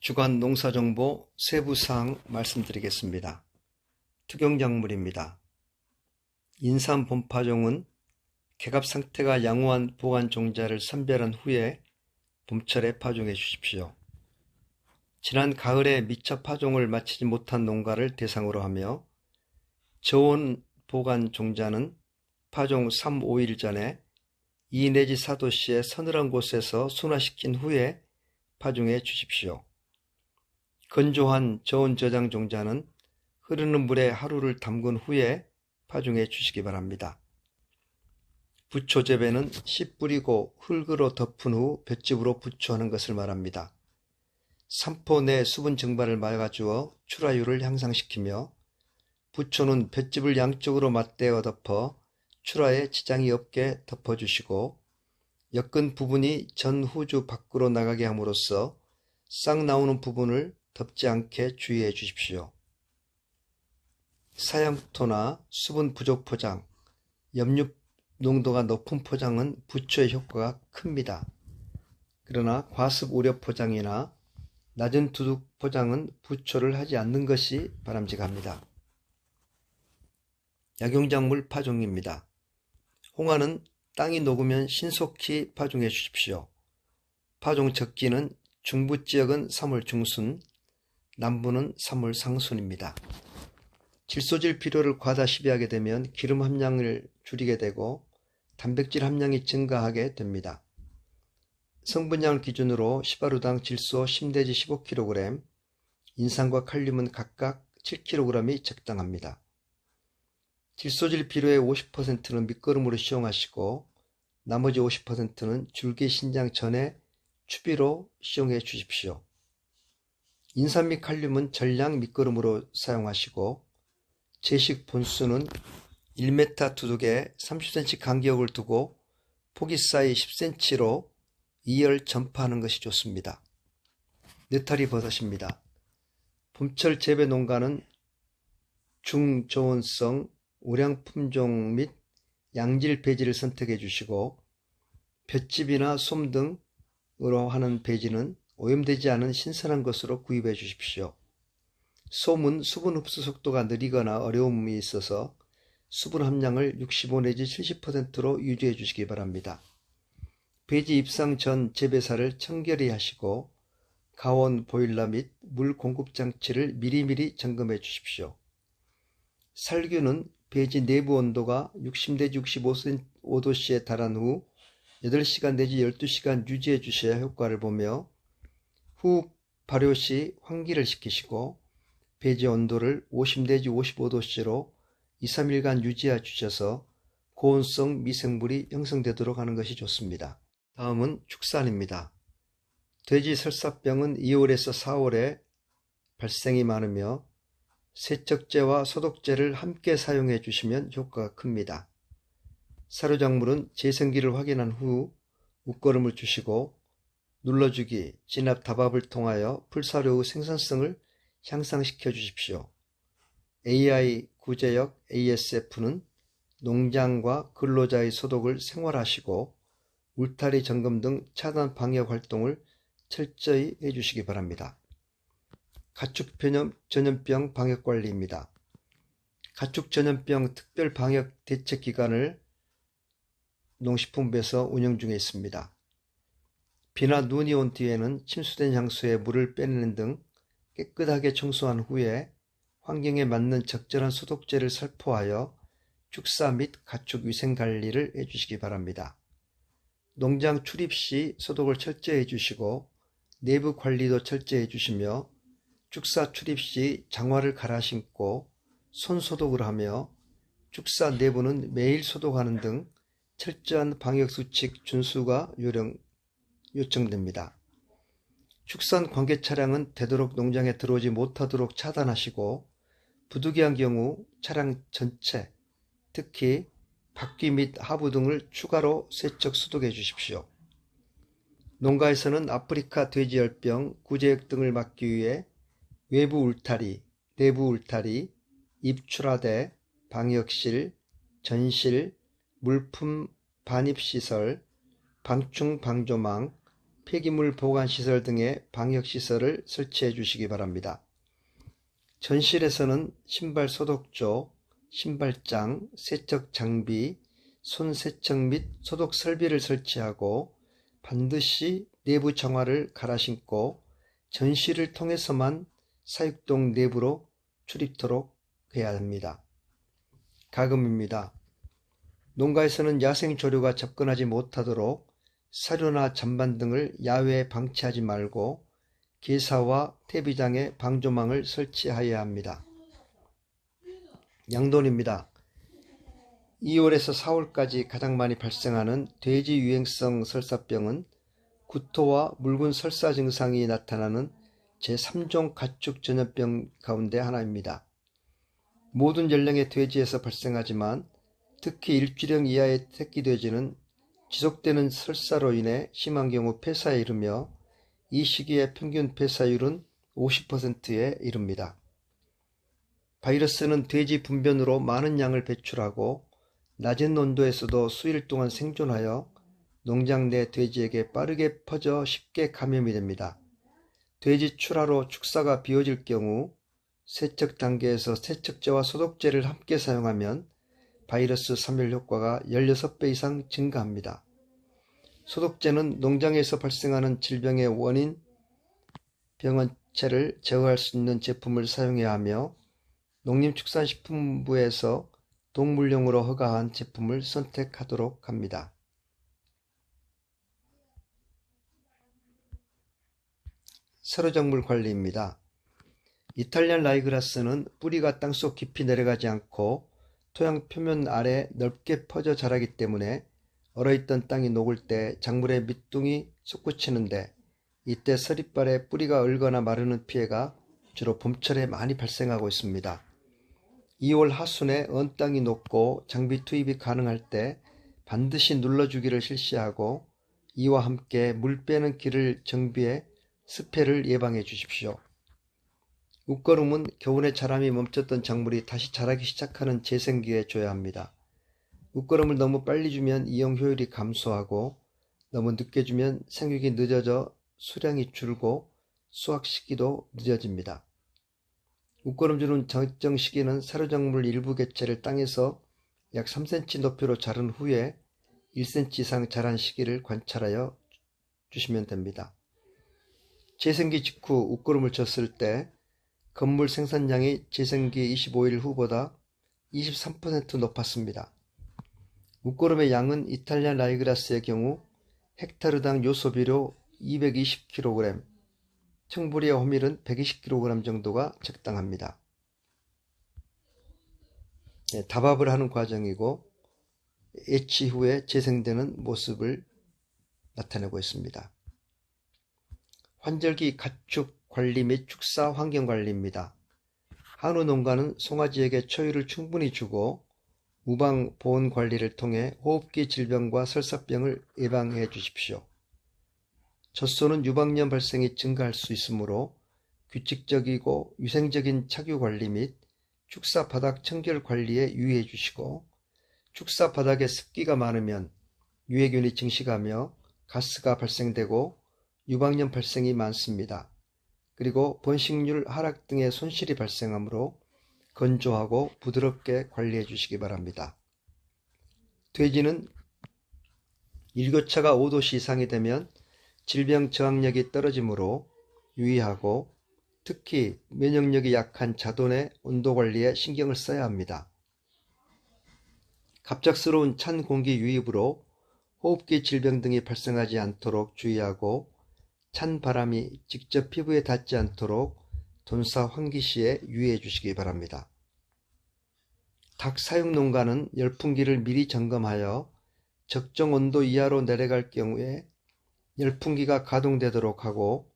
주간 농사정보 세부사항 말씀드리겠습니다. 특용작물입니다. 인삼 봄파종은 개갑 상태가 양호한 보관 종자를 선별한 후에 봄철에 파종해 주십시오. 지난 가을에 미처 파종을 마치지 못한 농가를 대상으로 하며 저온 보관 종자는 파종 3-5일 전에 2 내지 4도씨의 서늘한 곳에서 순화시킨 후에 파종해 주십시오. 건조한 저온 저장 종자는 흐르는 물에 하루를 담근 후에 파종해 주시기 바랍니다. 부초 재배는 씨 뿌리고 흙으로 덮은 후 볏짚으로 부초하는 것을 말합니다. 산포 내 수분 증발을 막아주어 출하율을 향상시키며 부초는 볏짚을 양쪽으로 맞대어 덮어 출하에 지장이 없게 덮어주시고 엮은 부분이 전 후주 밖으로 나가게 함으로써 싹 나오는 부분을 덮지 않게 주의해 주십시오. 사양토나 수분 부족 포장, 염류 농도가 높은 포장은 부초의 효과가 큽니다. 그러나 과습 우려 포장이나 낮은 두둑 포장은 부초를 하지 않는 것이 바람직합니다. 약용작물 파종입니다. 홍화는 땅이 녹으면 신속히 파종해 주십시오. 파종 적기는 중부지역은 3월 중순, 남부는 3월 상순입니다. 질소질 비료를 과다 시비하게 되면 기름 함량을 줄이게 되고 단백질 함량이 증가하게 됩니다. 성분량을 기준으로 시바루당 질소 10 내지 15kg, 인산과 칼륨은 각각 7kg이 적당합니다. 질소질 비료의 50%는 밑거름으로 시용하시고 나머지 50%는 줄기 신장 전에 추비로 시용해 주십시오. 인산 및 칼륨은 전량 밑거름으로 사용하시고 제식 본수는 1m 두둑에 30cm 간격을 두고 폭이 사이 10cm로 2열 전파하는 것이 좋습니다. 느타리 버섯입니다. 봄철 재배 농가는 중저온성 우량 품종 및 양질 배지를 선택해 주시고 볏짚이나 솜 등으로 하는 배지는 오염되지 않은 신선한 것으로 구입해 주십시오. 솜은 수분 흡수 속도가 느리거나 어려움이 있어서 수분 함량을 65 내지 70%로 유지해 주시기 바랍니다. 배지 입상 전 재배사를 청결히 하시고 가온 보일러 및 물 공급 장치를 미리미리 점검해 주십시오. 살균은 배지 내부 온도가 60 내지 65도씨에 달한 후 8시간 내지 12시간 유지해 주셔야 효과를 보며 후 발효 시 환기를 시키시고 배지 온도를 50 내지 55도씨로 2-3일간 유지해 주셔서 고온성 미생물이 형성되도록 하는 것이 좋습니다. 다음은 축산입니다. 돼지 설사병은 2월에서 4월에 발생이 많으며 세척제와 소독제를 함께 사용해 주시면 효과가 큽니다. 사료작물은 재생기를 확인한 후 웃거름을 주시고 눌러주기, 진압 답압을 통하여 풀사료의 생산성을 향상시켜 주십시오. AI 구제역 ASF는 농장과 근로자의 소독을 생활하시고 울타리 점검 등 차단 방역 활동을 철저히 해주시기 바랍니다. 가축 전염병 방역관리입니다. 가축 전염병 특별 방역 대책 기간을 농식품부에서 운영 중에 있습니다. 비나 눈이 온 뒤에는 침수된 향수에 물을 빼내는 등 깨끗하게 청소한 후에 환경에 맞는 적절한 소독제를 살포하여 축사 및 가축 위생 관리를 해주시기 바랍니다. 농장 출입 시 소독을 철저히 해주시고 내부 관리도 철저히 해주시며 축사 출입 시 장화를 갈아 신고 손 소독을 하며 축사 내부는 매일 소독하는 등 철저한 방역수칙 준수가 요청됩니다. 축산 관계 차량은 되도록 농장에 들어오지 못하도록 차단하시고 부득이한 경우 차량 전체, 특히 바퀴 및 하부 등을 추가로 세척 수독해 주십시오. 농가에서는 아프리카 돼지열병, 구제역 등을 막기 위해 외부 울타리, 내부 울타리, 입출하대, 방역실, 전실, 물품 반입시설, 방충 방조망, 폐기물 보관시설 등의 방역시설을 설치해 주시기 바랍니다. 전실에서는 신발 소독조, 신발장, 세척 장비, 손 세척 및 소독 설비를 설치하고 반드시 내부 정화를 갈아 신고 전실을 통해서만 사육동 내부로 출입토록 해야 합니다. 가금입니다. 농가에서는 야생 조류가 접근하지 못하도록 사료나 잔반 등을 야외에 방치하지 말고 개사와 퇴비장에 방조망을 설치하여야 합니다. 양돈입니다. 2월에서 4월까지 가장 많이 발생하는 돼지 유행성 설사병은 구토와 묽은 설사 증상이 나타나는 제3종 가축 전염병 가운데 하나입니다. 모든 연령의 돼지에서 발생하지만 특히 일주령 이하의 새끼 돼지는 지속되는 설사로 인해 심한 경우 폐사에 이르며 이 시기의 평균 폐사율은 50%에 이릅니다. 바이러스는 돼지 분변으로 많은 양을 배출하고 낮은 온도에서도 수일 동안 생존하여 농장 내 돼지에게 빠르게 퍼져 쉽게 감염이 됩니다. 돼지 출하로 축사가 비워질 경우 세척 단계에서 세척제와 소독제를 함께 사용하면 바이러스 사멸 효과가 16배 이상 증가합니다. 소독제는 농장에서 발생하는 질병의 원인 병원체를 제어할 수 있는 제품을 사용해야 하며 농림축산식품부에서 동물용으로 허가한 제품을 선택하도록 합니다. 사료작물 관리입니다. 이탈리안 라이그라스는 뿌리가 땅속 깊이 내려가지 않고 토양 표면 아래 넓게 퍼져 자라기 때문에 얼어있던 땅이 녹을 때 작물의 밑둥이 솟구치는데 이때 서리발에 뿌리가 얼거나 마르는 피해가 주로 봄철에 많이 발생하고 있습니다. 2월 하순에 언 땅이 녹고 장비 투입이 가능할 때 반드시 눌러주기를 실시하고 이와 함께 물 빼는 길을 정비해 습해를 예방해 주십시오. 웃거름은 겨울에 자람이 멈췄던 작물이 다시 자라기 시작하는 재생기에 줘야 합니다. 웃거름을 너무 빨리 주면 이용 효율이 감소하고 너무 늦게 주면 생육이 늦어져 수량이 줄고 수확 시기도 늦어집니다. 웃거름 주는 적정 시기는 사료작물 일부 개체를 땅에서 약 3cm 높이로 자른 후에 1cm 이상 자란 시기를 관찰하여 주시면 됩니다. 재생기 직후 웃거름을 줬을 때 건물 생산량이 재생기 25일 후보다 23% 높았습니다. 웃거름의 양은 이탈리안 라이그라스의 경우 헥타르당 요소비료 220kg, 청보리와 호밀은 120kg 정도가 적당합니다. 답합을 하는 과정이고 애치 후에 재생되는 모습을 나타내고 있습니다. 환절기 가축 관리 및 축사 환경 관리입니다. 한우 농가는 송아지에게 초유를 충분히 주고 우방 보온 관리를 통해 호흡기 질병과 설사병을 예방해 주십시오. 젖소는 유방염 발생이 증가할 수 있으므로 규칙적이고 위생적인 착유 관리 및 축사 바닥 청결 관리에 유의해 주시고 축사 바닥에 습기가 많으면 유해균이 증식하며 가스가 발생되고 유방염 발생이 많습니다. 그리고 번식률 하락 등의 손실이 발생하므로 건조하고 부드럽게 관리해 주시기 바랍니다. 돼지는 일교차가 5도씨 이상이 되면 질병 저항력이 떨어지므로 유의하고 특히 면역력이 약한 자돈의 온도 관리에 신경을 써야 합니다. 갑작스러운 찬 공기 유입으로 호흡기 질병 등이 발생하지 않도록 주의하고 찬 바람이 직접 피부에 닿지 않도록 돈사 환기 시에 유의해 주시기 바랍니다. 닭 사육 농가는 열풍기를 미리 점검하여 적정 온도 이하로 내려갈 경우에 열풍기가 가동되도록 하고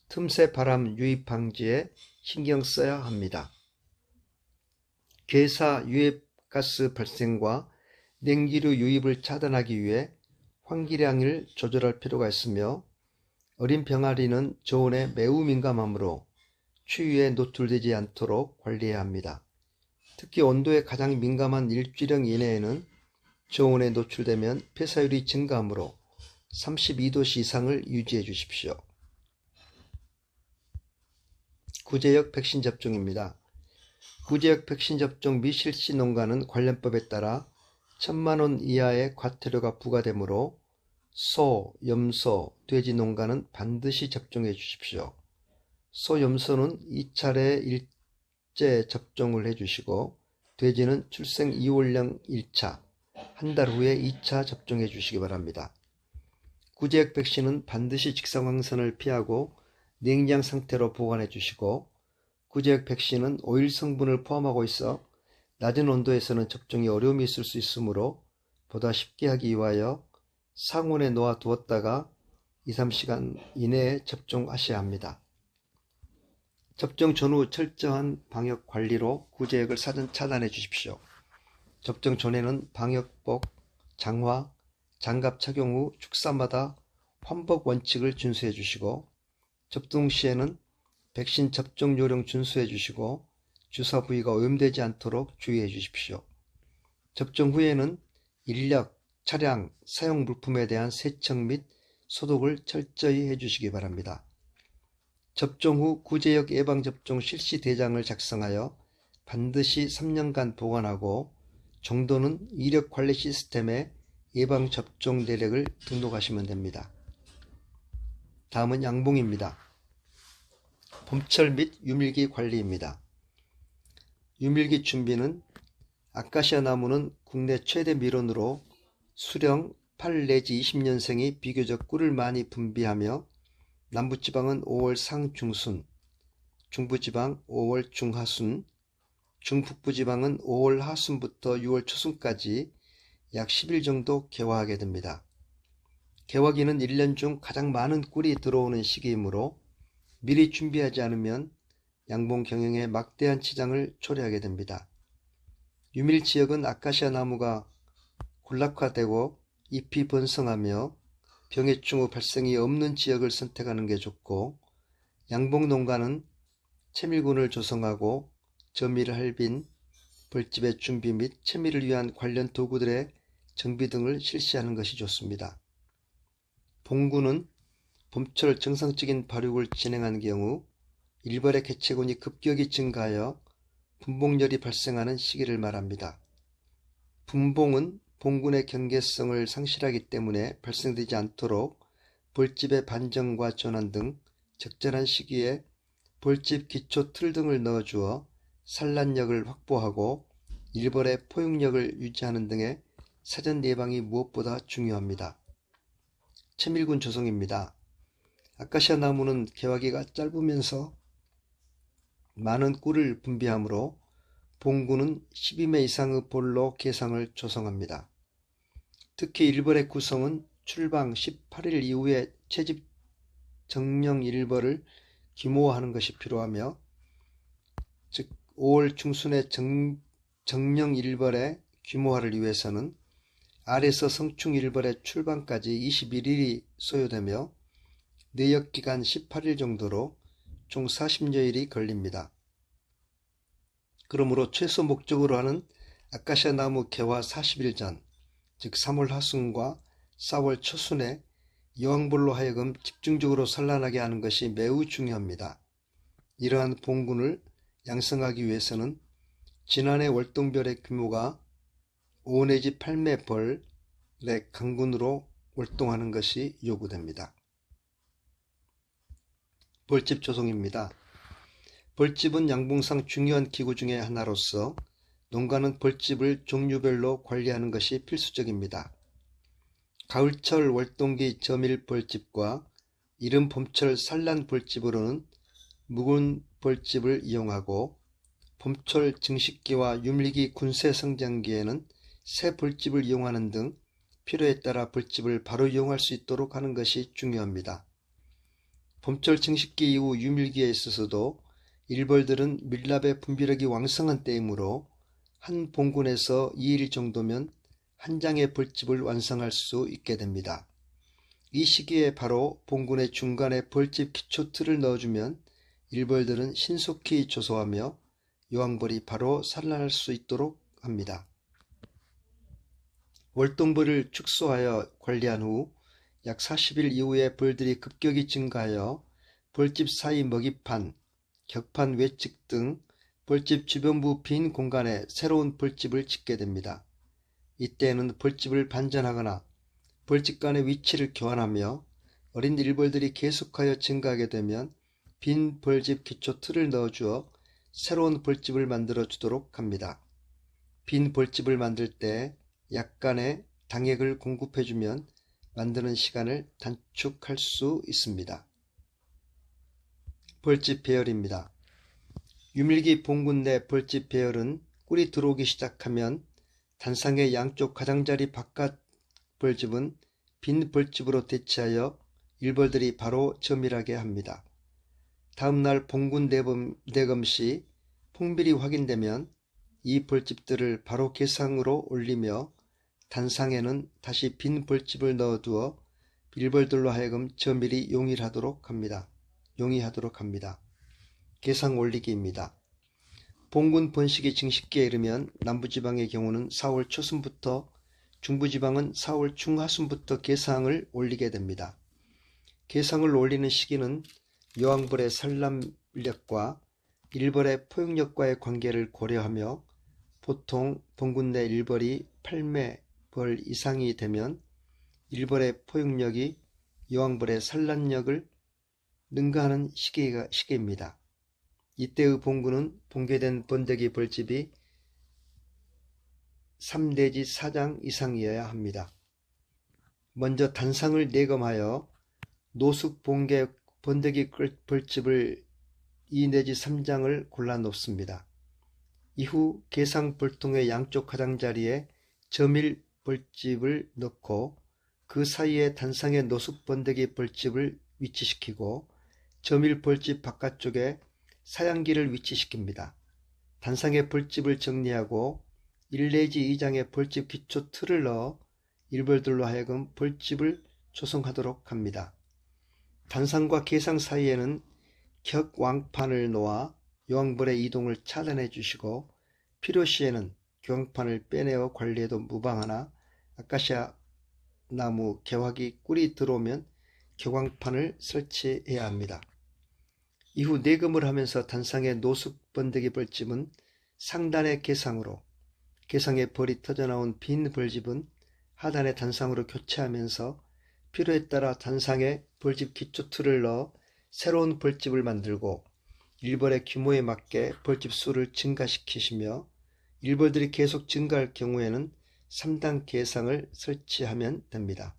틈새 바람 유입 방지에 신경 써야 합니다. 괴사 유해가스 발생과 냉기류 유입을 차단하기 위해 환기량을 조절할 필요가 있으며 어린 병아리는 저온에 매우 민감하므로 추위에 노출되지 않도록 관리해야 합니다. 특히 온도에 가장 민감한 일주령 이내에는 저온에 노출되면 폐사율이 증가하므로 32도씨 이상을 유지해 주십시오. 구제역 백신 접종입니다. 구제역 백신 접종 미 실시 농가는 관련법에 따라 1,000만원 이하의 과태료가 부과되므로 소, 염소, 돼지 농가는 반드시 접종해 주십시오. 소, 염소는 2차례 일제 접종을 해주시고 돼지는 출생 이후령 1차, 한 달 후에 2차 접종해 주시기 바랍니다. 구제역 백신은 반드시 직사광선을 피하고 냉장 상태로 보관해 주시고 구제역 백신은 오일 성분을 포함하고 있어 낮은 온도에서는 접종이 어려움이 있을 수 있으므로 보다 쉽게 하기 위하여 상온에 놓아 두었다가 2-3시간 이내에 접종하셔야 합니다. 접종 전후 철저한 방역 관리로 구제역을 사전 차단해 주십시오. 접종 전에는 방역복, 장화, 장갑 착용 후 축사마다 환복 원칙을 준수해 주시고 접종 시에는 백신 접종 요령 준수해 주시고 주사 부위가 오염되지 않도록 주의해 주십시오. 접종 후에는 인력, 차량, 사용 물품에 대한 세척 및 소독을 철저히 해주시기 바랍니다. 접종 후 구제역 예방접종 실시 대장을 작성하여 반드시 3년간 보관하고 정도는 이력관리 시스템에 예방접종 내역을 등록하시면 됩니다. 다음은 양봉입니다. 봄철 및 유밀기 관리입니다. 유밀기 준비는 아카시아 나무는 국내 최대 밀원으로 수령 8 내지 20년생이 비교적 꿀을 많이 분비하며 남부지방은 5월 상중순, 중부지방 5월 중하순, 중북부지방은 5월 하순부터 6월 초순까지 약 10일 정도 개화하게 됩니다. 개화기는 1년 중 가장 많은 꿀이 들어오는 시기이므로 미리 준비하지 않으면 양봉 경영에 막대한 지장을 초래하게 됩니다. 유밀 지역은 아카시아 나무가 군락화되고 잎이 번성하며 병해충 발생이 없는 지역을 선택하는 게 좋고 양봉 농가는 채밀군을 조성하고 저밀 할빈, 벌집의 준비 및 채밀을 위한 관련 도구들의 정비 등을 실시하는 것이 좋습니다. 봉구는 봄철 정상적인 발육을 진행한 경우 일벌의 개체군이 급격히 증가하여 분봉열이 발생하는 시기를 말합니다. 분봉은 봉군의 경계성을 상실하기 때문에 발생되지 않도록 벌집의 반정과 전환 등 적절한 시기에 벌집 기초 틀 등을 넣어주어 산란력을 확보하고 일벌의 포용력을 유지하는 등의 사전 예방이 무엇보다 중요합니다. 채밀군 조성입니다. 아카시아 나무는 개화기가 짧으면서 많은 꿀을 분비하므로 봉구는 12매 이상의 볼로 개상을 조성합니다. 특히 일벌의 구성은 출방 18일 이후에 채집 정령 일벌을 규모화하는 것이 필요하며 즉 5월 중순에 정령 일벌의 규모화를 위해서는 알에서 성충 일벌의 출방까지 21일이 소요되며 내역기간 18일 정도로 총 40여일이 걸립니다. 그러므로 최소 목적으로 하는 아카시아 나무 개화 40일 전, 즉 3월 하순과 4월 초순에 여왕벌로 하여금 집중적으로 산란하게 하는 것이 매우 중요합니다. 이러한 봉군을 양성하기 위해서는 지난해 월동별의 규모가 5 내지 8매 벌의 강군으로 월동하는 것이 요구됩니다. 벌집 조성입니다. 벌집은 양봉상 중요한 기구 중의 하나로서 농가는 벌집을 종류별로 관리하는 것이 필수적입니다. 가을철 월동기 저밀 벌집과 이른 봄철 산란 벌집으로는 묵은 벌집을 이용하고 봄철 증식기와 유밀기 군세 성장기에는 새 벌집을 이용하는 등 필요에 따라 벌집을 바로 이용할 수 있도록 하는 것이 중요합니다. 봄철 증식기 이후 유밀기에 있어서도 일벌들은 밀랍의 분비력이 왕성한 때이므로 한 봉군에서 2일 정도면 한 장의 벌집을 완성할 수 있게 됩니다. 이 시기에 바로 봉군의 중간에 벌집 기초 틀을 넣어주면 일벌들은 신속히 조소하며 여왕벌이 바로 산란할 수 있도록 합니다. 월동벌을 축소하여 관리한 후 약 40일 이후에 벌들이 급격히 증가하여 벌집 사이 먹이판, 격판 외측 등 벌집 주변부 빈 공간에 새로운 벌집을 짓게 됩니다. 이때에는 벌집을 반전하거나 벌집 간의 위치를 교환하며 어린 일벌들이 계속하여 증가하게 되면 빈 벌집 기초 틀을 넣어주어 새로운 벌집을 만들어 주도록 합니다. 빈 벌집을 만들 때 약간의 당액을 공급해주면 만드는 시간을 단축할 수 있습니다. 벌집 배열입니다. 유밀기 봉군 내 벌집 배열은 꿀이 들어오기 시작하면 단상의 양쪽 가장자리 바깥 벌집은 빈 벌집으로 대체하여 일벌들이 바로 점일하게 합니다. 다음날 봉군 대검 시 풍빌이 확인되면 이 벌집들을 바로 계상으로 올리며 단상에는 다시 빈 벌집을 넣어두어 일벌들로 하여금 점일이 용이하도록 합니다. 계상 올리기입니다. 봉군 번식이 증식기에 이르면 남부지방의 경우는 4월 초순부터, 중부지방은 4월 중하순부터 계상을 올리게 됩니다. 계상을 올리는 시기는 여왕벌의 산란력과 일벌의 포용력과의 관계를 고려하며 보통 봉군 내 일벌이 8매벌 이상이 되면 일벌의 포용력이 여왕벌의 산란력을 능가하는 시기입니다. 이때의 봉군은 봉개된 번데기 벌집이 3 내지 4장 이상이어야 합니다. 먼저 단상을 내검하여 노숙 봉개 번데기 벌집을 2 내지 3장을 골라 놓습니다. 이후 계상 벌통의 양쪽 가장자리에 점일 벌집을 넣고 그 사이에 단상의 노숙 번데기 벌집을 위치시키고 점일 벌집 바깥쪽에 사양기를 위치시킵니다. 단상의 벌집을 정리하고 1 내지 2장의 벌집 기초 틀을 넣어 일벌들로 하여금 벌집을 조성하도록 합니다. 단상과 계상 사이에는 격왕판을 놓아 여왕벌의 이동을 차단해 주시고 필요시에는 격왕판을 빼내어 관리해도 무방하나 아카시아 나무 개화기 꿀이 들어오면 격왕판을 설치해야 합니다. 이후 내검을 하면서 단상의 노숙 번데기 벌집은 상단의 계상으로, 계상의 벌이 터져나온 빈 벌집은 하단의 단상으로 교체하면서 필요에 따라 단상의 벌집 기초 틀을 넣어 새로운 벌집을 만들고 일벌의 규모에 맞게 벌집 수를 증가시키시며 일벌들이 계속 증가할 경우에는 3단 계상을 설치하면 됩니다.